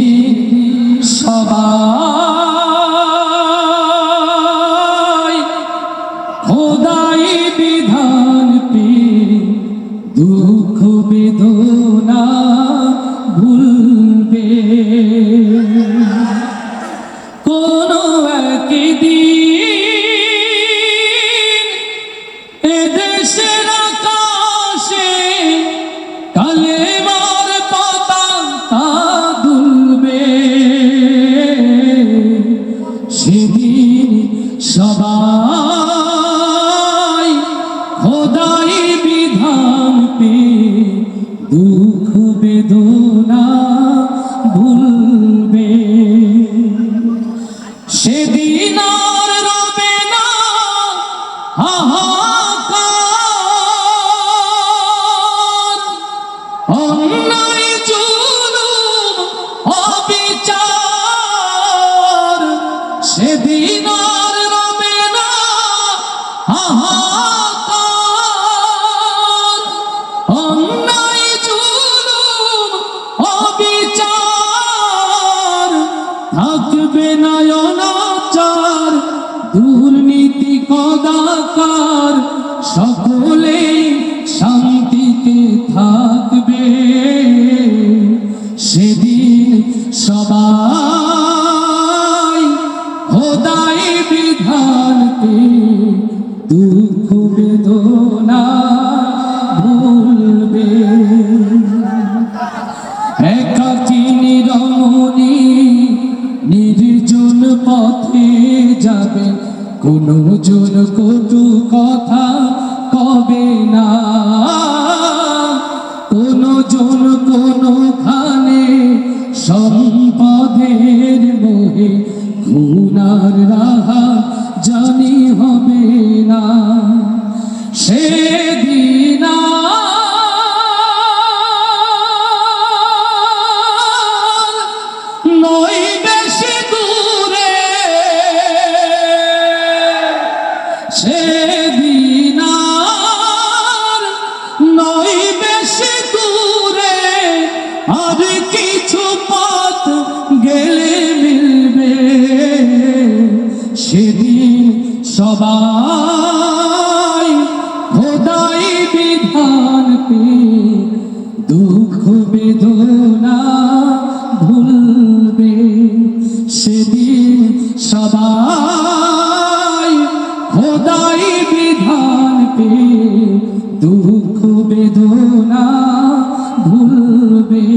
সেদিন সবাই খোদাই বিধান পেয়ে দুঃখ বেদনা ভুলবে। কোনো একদিন এদেশের আকাশে কালেমার পতাকা দুলবে। সেদিন সবাই খোদাই বিধান পেয়ে দুঃখ বেদনা ভুলবে। সেদিন আর রবে না হাহাকার, অন্যায় জুলুম অবিচার। সেদিন আর রবে না হাহাকার, অন্যায় জুলুম অবিচার। থাকবে না অনাচার দুর্নীতি কদাকার, সকলে শান্তিতে থাকবে। সেদিন সবাই খোদাই বিধান পেয়ে দুঃখ বেদনা ভুলবে। একাকী রমণী নির্জন পথে যাবে, কোনো জন কটু কথা কবে না। কোনো জন কোনোখানে সম্পদের মোহে খুনার রাহা জানি হবে না। সেদিন নই বেশি দূরে, সেদিন নই বেশি দূরে। আর কিছু পথ গেলে মিলবে। সেদিন সবাই খোদাই বিধান পেয়ে দুঃখ বেদনা ভুলবে। সেদিন সবাই খোদাই বিধান পেয়ে দুঃখ বেদনা ভুলবে।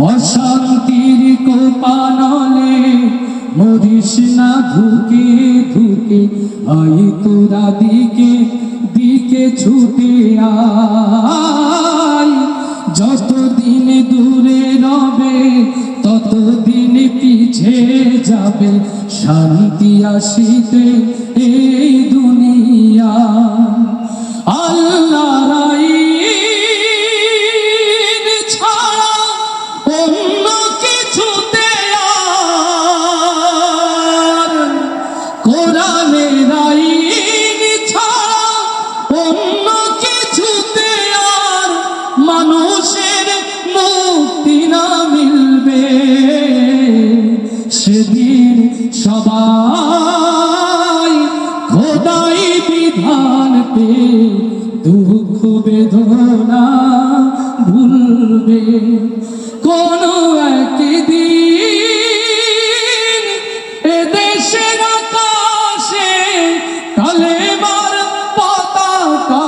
অশান্তির কোপানলে মরিস না ধুকে ধুকে, আই তোরা দিকে দিকে ছুটে আয়। যতদিন দূরে রবে ততদিন পিছে যাবে, শান্তি আসিতে এই দুনিয়া। আল্লাহর আইন ছাড়া অন্য কিছুতে আর, কোরআনের আইন ছাড়া অন্য কিছুতে আর মানুষের মুক্তি না মিলবে। সেদিন সবাই খোদাই বিধান পেয়ে দুঃখ বেদনা ভুলবে। কোনো একদিন এদেশের আকাশে কালেমার পতাকা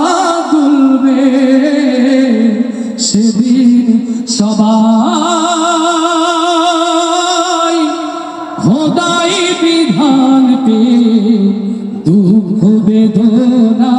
দুলবে। সেদিন সবাই খোদাই বিধান পেয়ে দুঃখ বেদনা